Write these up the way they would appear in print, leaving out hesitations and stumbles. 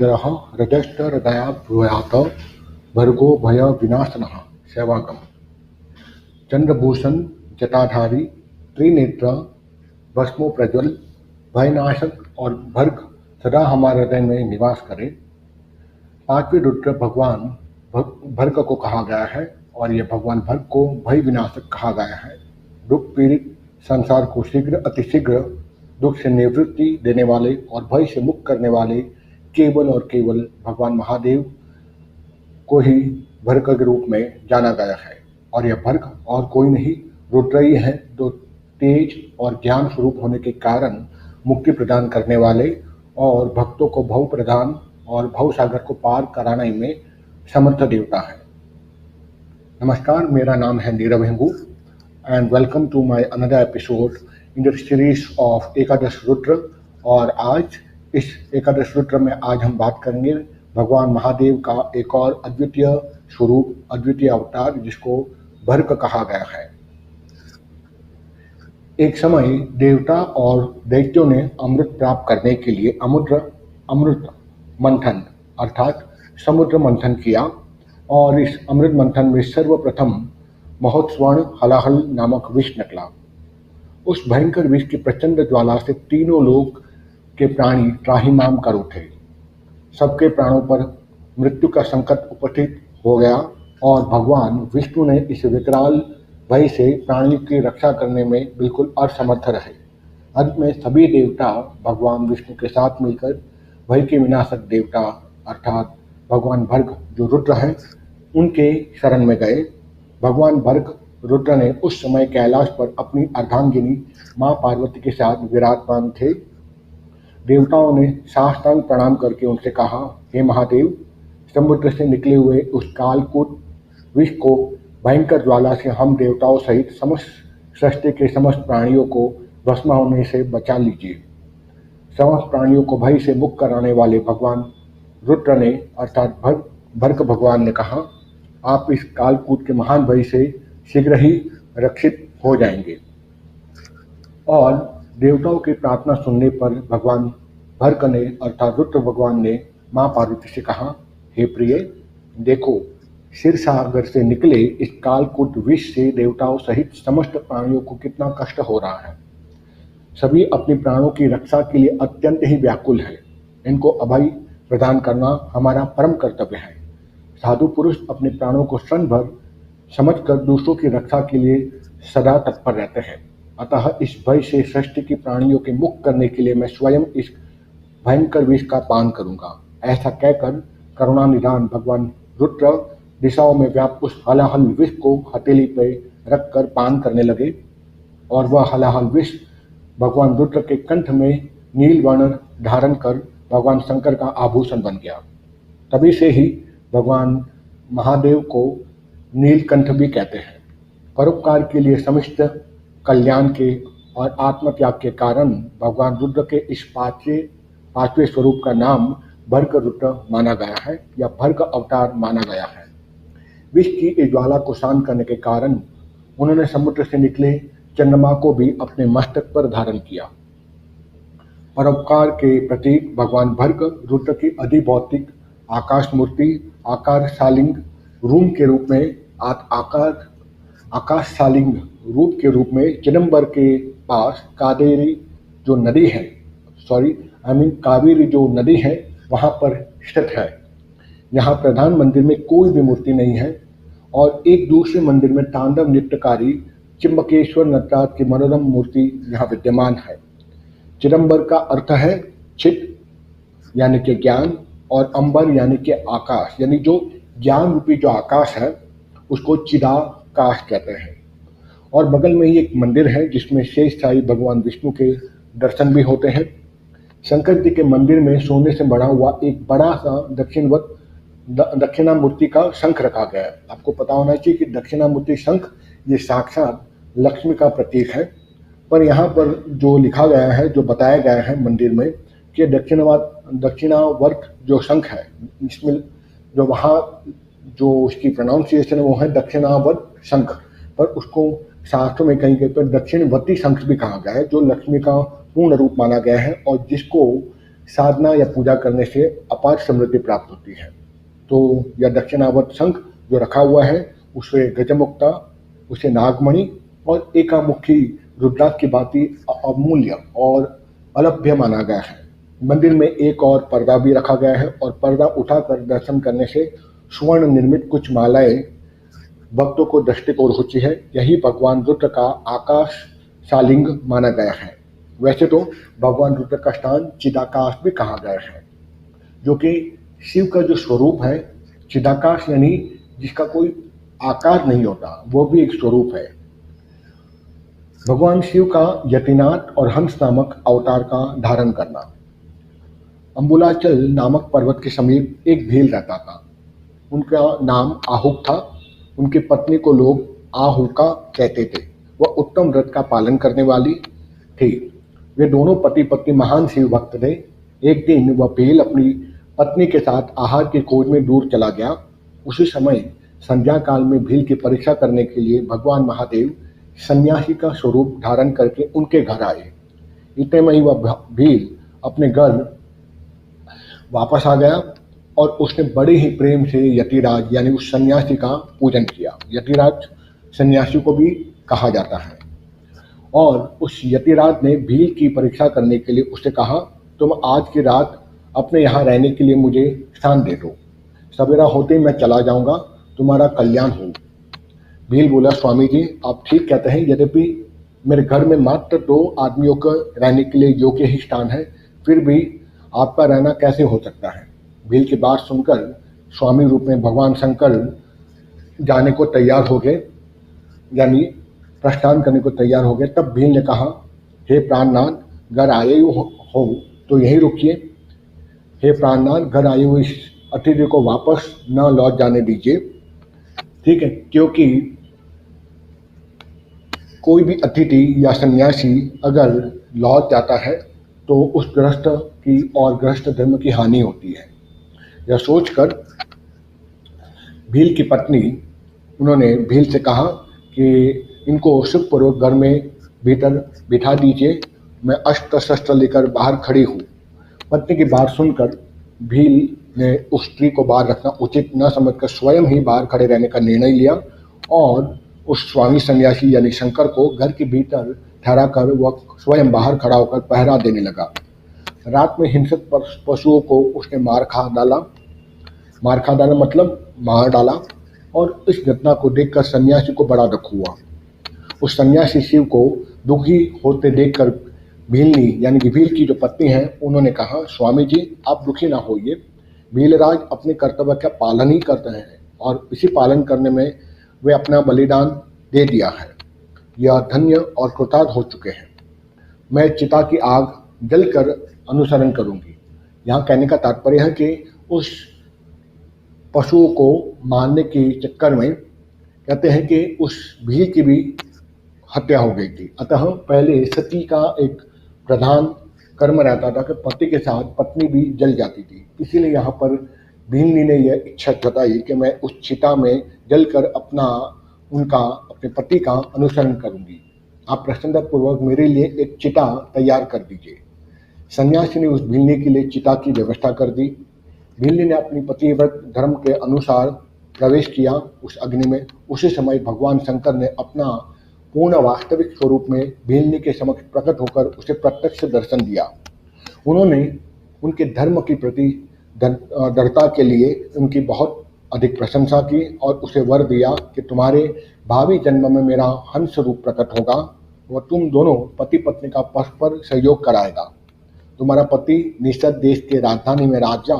ग्रह हृदयश्च हृदयाभ्युयात् भर्गो भयविनाशनः सेवागम। चंद्रभूषण जटाधारी त्रिनेत्र भस्मो प्रज्वल भयनाशक और भर्ग सदा हमारे हृदय में निवास करे। पांचवें रुद्र भगवान भर्ग को कहा गया है और यह भगवान भर्ग को भय विनाशक कहा गया है। दुख पीड़ित संसार को शीघ्र अतिशीघ्र दुख से निवृत्ति देने वाले और भय से मुक्त करने वाले केवल और केवल भगवान महादेव को ही भर्ग के रूप में जाना गया है। और यह भर्ग और कोई नहीं रुद्र ही है, जो तेज और ज्ञान स्वरूप होने के कारण मुक्ति प्रदान करने वाले और भक्तों को भव प्रदान और भव सागर को पार कराने में समर्थ देवता है। नमस्कार, मेरा नाम है Nirav Hingu and welcome to my another episode in the series of Ekadash Rudra. और आज इस एकादश रुद्र में आज हम बात करेंगे भगवान महादेव का एक और अद्वितीय स्वरूप, अद्वितीय अवतार, जिसको भर्ग कहा गया है। एक समय देवता और दैत्यों ने अमृत प्राप्त करने के लिए अमृत मंथन अर्थात समुद्र मंथन किया और इस अमृत मंथन में सर्वप्रथम महोत्स्वर्ण हलाहल नामक विष निकला। उस भयंकर विष की प्रचंड ज्वाला से तीनों लोक के प्राणी त्राहिमाम कर उठे। सबके प्राणों पर मृत्यु का संकट उपस्थित हो गया और भगवान विष्णु ने इस विकराल भय से प्राणी की रक्षा करने में बिल्कुल असमर्थ रहे। अंत में सभी देवता भगवान विष्णु के साथ मिलकर भय के विनाशक देवता अर्थात भगवान भर्ग जो रुद्र हैं उनके शरण में गए। भगवान भर्ग रुद्र ने उस समय कैलाश पर अपनी अर्धांगिनी मां पार्वती के साथ विराजमान थे। देवताओं ने साष्टांग प्रणाम करके उनसे कहा, हे महादेव, समुद्र से निकले हुए उस कालकूट विष को भयंकर ज्वाला से हम देवताओं सहित समस्त सृष्टि के समस्त प्राणियों को भस्म होने से बचा लीजिए। समस्त प्राणियों को भय से मुक्त कराने वाले भगवान रुद्र ने अर्थात भर्ग भगवान ने कहा, आप इस कालकूट के महान भय से शीघ्र ही रक्षित हो जाएंगे। और देवताओं की प्रार्थना सुनने पर भगवान भर्ग ने अर्थात रुद्र भगवान ने मां पार्वती से कहा, हे प्रिय, देखो, क्षीर सागर से निकले इस कालकूट विष से देवताओं सहित समस्त प्राणियों को कितना कष्ट हो रहा है। सभी अपने प्राणों की रक्षा के लिए अत्यंत ही व्याकुल है। इनको अभय प्रदान करना हमारा परम कर्तव्य है। साधु पुरुष अपने प्राणों को क्षण भर समझकर दूसरों की रक्षा के लिए सदा तत्पर रहते हैं। अतः इस भय से सृष्टि की प्राणियों के मुक्त करने के लिए मैं स्वयं इस भयंकर विष का पान करूंगा। ऐसा कहकर करुणा निधान भगवान रुद्र दिशाओं में व्याप्त उस हलाहल विष को हथेली पर रखकर पान करने लगे और वह हलाहल विष भगवान रुद्र के कंठ में नील वर्ण धारण कर भगवान शंकर का आभूषण बन गया। तभी से ही भगवान महादेव को नीलकंठ भी कहते हैं। परोपकार के लिए समस्त कल्याण के और आत्मत्याग के कारण भगवान रुद्र के इस पांचवें स्वरूप का नाम भर्ग रुद्र माना गया है या भर्ग अवतार माना गया है। विष की ज्वाला को शांत करने के कारण उन्होंने समुद्र से निकले चंद्रमा को भी अपने मस्तक पर धारण किया। परोपकार के प्रतीक भगवान भर्ग रुद्र की अधिभौतिक आकाश मूर्ति आकार शालिंग रूप के रूप में आकाश शालिंग रूप के रूप में चिदंबर के पास कावेरी जो नदी है वहाँ पर स्थित है। यहाँ प्रधान मंदिर में कोई भी मूर्ति नहीं है और एक दूसरे मंदिर में तांडव नृत्यकारी चिम्बकेश्वर नटराज की मनोरम मूर्ति यहाँ विद्यमान है। चिदंबर का अर्थ है चित यानी कि ज्ञान और अंबर यानी कि आकाश, यानी जो ज्ञान रूपी जो आकाश है उसको चिदाकाश कहते हैं। और बगल में ही एक मंदिर है जिसमें शेषशाही भगवान विष्णु के दर्शन भी होते हैं। शंकर जी के मंदिर में सोने से बना हुआ एक बड़ा सा दक्षिणामूर्ति का शंख रखा गया है। आपको पता होना चाहिए कि दक्षिणामूर्ति शंख ये साक्षात लक्ष्मी का प्रतीक है। पर यहाँ पर जो लिखा गया है, जो बताया गया है मंदिर में कि दक्षिणावर्त जो शंख है, इसमें जो वहाँ जो उसकी प्रोनाउंसिएशन है वो है दक्षिणावर्त शंख, पर उसको शास्त्रों में कहीं पर दक्षिणवर्ती शंख भी कहा गया है, जो लक्ष्मी का पूर्ण रूप माना गया है और जिसको साधना या पूजा करने से अपार समृद्धि प्राप्त होती है। तो यह दक्षिणावर्त शंख जो रखा हुआ है उसे गजमुक्ता, उसे नागमणि और एकामुखी रुद्राक्ष की भांति अमूल्य और अलभ्य माना गया है। मंदिर में एक और पर्दा भी रखा गया है और पर्दा उठाकर दर्शन करने से स्वर्ण निर्मित कुछ मालाएं भक्तों को दृष्टिगोचर होती है। यही भगवान रुद्र का आकाश शालिंग माना गया है। वैसे तो भगवान रुद्र का स्थान चिदाकाश भी कहा गया है, जो कि शिव का जो स्वरूप है। चिदाकाश यानी जिसका कोई आकार नहीं होता, वो भी एक स्वरूप है। भगवान शिव का यतिनाथ और हंस नामक अवतार का धारण करना। अंबुलाचल नामक पर्वत के समीप एक भील रहता था। उनका नाम आहुक था। उनकी पत्नी को लोग आहुका कहते थे। वह उत्तम व्रत का पालन करने वाली थी। वे दोनों पति पत्नी महान शिव भक्त थे। एक दिन वह भील अपनी पत्नी के साथ आहार की खोज में दूर चला गया। उसी समय संध्या काल में भील की परीक्षा करने के लिए भगवान महादेव सन्यासी का स्वरूप धारण करके उनके घर आए। इतने में ही वह भील अपने घर वापस आ गया और उसने बड़े ही प्रेम से यतिराज यानी उस सन्यासी का पूजन किया। यतिराज सन्यासी को भी कहा जाता है। और उस यतिराज ने भील की परीक्षा करने के लिए उससे कहा, तुम आज की रात अपने यहाँ रहने के लिए मुझे स्थान दे दो। सवेरा होते ही मैं चला जाऊंगा, तुम्हारा कल्याण हो। भील बोला, स्वामी जी आप ठीक कहते हैं, यद्यपि मेरे घर में मात्र 2 आदमियों का रहने के लिए योग्य ही स्थान है, फिर भी आपका रहना कैसे हो सकता है। भील की बात सुनकर स्वामी रूप में भगवान शंकर जाने को तैयार हो गए, यानी प्रस्थान करने को तैयार हो गए। तब भील ने कहा, हे प्राणनाथ, घर आए हो तो यहीं रुकिए। हे प्राणनाथ, घर आए हुए इस अतिथि को वापस न लौट जाने दीजिए। ठीक है, क्योंकि कोई भी अतिथि या सन्यासी अगर लौट जाता है तो उस गृहस्थ की और गृहस्थ धर्म की हानि होती है। यह सोचकर भील की पत्नी उन्होंने भील से कहा कि इनको सुखपूर्वक घर में भीतर बिठा दीजिए, मैं अस्त्र शस्त्र लेकर बाहर खड़ी हूँ। पत्नी की बात सुनकर भील ने उस स्त्री को बाहर रखना उचित न समझकर स्वयं ही बाहर खड़े रहने का निर्णय लिया और उस स्वामी सन्यासी यानी शंकर को घर के भीतर ठहरा कर वह स्वयं बाहर खड़ा होकर पहरा देने लगा। रात में हिंसक पशुओं को उसने मार खा डाला मतलब मार डाला। और इस घटना को देखकर सन्यासी को बड़ा दुख हुआ। उस सन्यासी शिव को दुखी होते देखकर भीलनी यानी कि भील की जो पत्नी है उन्होंने कहा, स्वामी जी आप दुखी ना होइए, भीलराज अपने कर्तव्य का पालन ही करते हैं और इसी पालन करने में वे अपना बलिदान दे दिया है। यह धन्य और कृतार्थ हो चुके हैं। मैं चिता की आग जलकर अनुसरण करूंगी। यहाँ कहने का तात्पर्य है कि उस पशुओं को मारने के चक्कर में कहते हैं कि उस भील की भी हत्या हो गई थी। अतः पहले सती का एक प्रधान कर्म रहता था कि पति के साथ पत्नी भी जल जाती थी। इसीलिए यहाँ पर भीलनी ने यह इच्छा जताई कि मैं उस चिता में जलकर अपने पति का अनुसरण करूंगी। आप प्रसन्नतापूर्वक मेरे लिए एक चिता तैयार कर दीजिए। सन्यासी ने उस भीलनी के लिए चिता की व्यवस्था कर दी। भीलनी ने अपनी पतिव्रत धर्म के अनुसार प्रवेश किया उस अग्नि में। उसी समय भगवान शंकर ने अपना पूर्ण वास्तविक स्वरूप में भीलनी के समक्ष प्रकट होकर उसे प्रत्यक्ष दर्शन दिया। उन्होंने उनके धर्म की प्रति दृढ़ता के लिए उनकी बहुत अधिक प्रशंसा की और उसे वर दिया कि तुम्हारे भावी जन्म में मेरा हंस रूप प्रकट होगा। वह तुम दोनों पति पत्नी का परस्पर सहयोग कराएगा। तुम्हारा पति निषद देश के राजधानी में राजा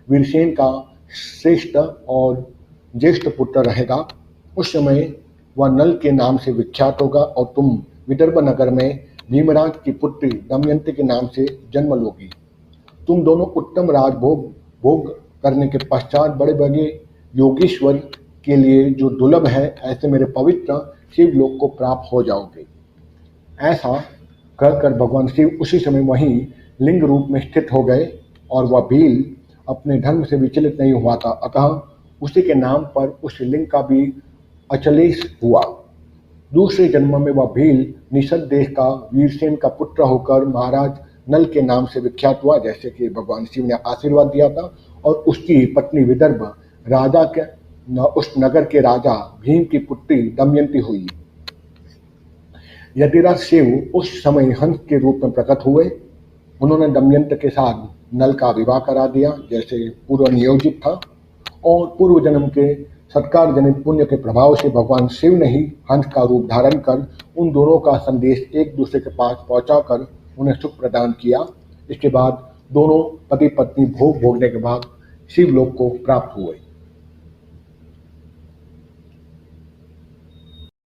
वीरसेन का श्रेष्ठ और ज्येष्ठ पुत्र रहेगा। उस समय वह नल के नाम से विख्यात होगा और तुम विदर्भ नगर में भीमराज की पुत्री दमयंती के नाम से जन्म लोगी। तुम दोनों उत्तम राजभोग भोग करने के पश्चात बड़े बड़े योगीश्वर के लिए जो दुर्लभ है ऐसे मेरे पवित्र शिवलोक को प्राप्त हो जाओगे। ऐसा कहकर भगवान शिव उसी समय वहीं लिंग रूप में स्थित हो गए और वह भील अपने धर्म से विचलित नहीं हुआ था। अतः उसी के नाम पर उस लिंग का भी अचलेश हुआ। दूसरे जन्म में वह भील निषद देश का वीरसेन का पुत्र होकर महाराज नल के नाम से विख्यात हुआ, जैसे कि भगवान शिव ने आशीर्वाद दिया था, और उसकी पत्नी विदर्भ राजा के उस नगर के राजा भीम की पुत्री दमयंती हुई। यतिराज शिव उस समय हंस के रूप में प्रकट हुए। उन्होंने दमयंती के साथ नल का विवाह करा दिया, जैसे पूर्व नियोजित था, और पूर्व जन्म के सत्कार जनित पुण्य के प्रभाव से भगवान शिव ने ही हंस का रूप धारण कर उन दोनों का संदेश एक दूसरे के पास पहुंचाकर उन्हें सुख प्रदान किया। इसके बाद दोनों पति पत्नी भोग भोगने के बाद शिवलोक को प्राप्त हुए।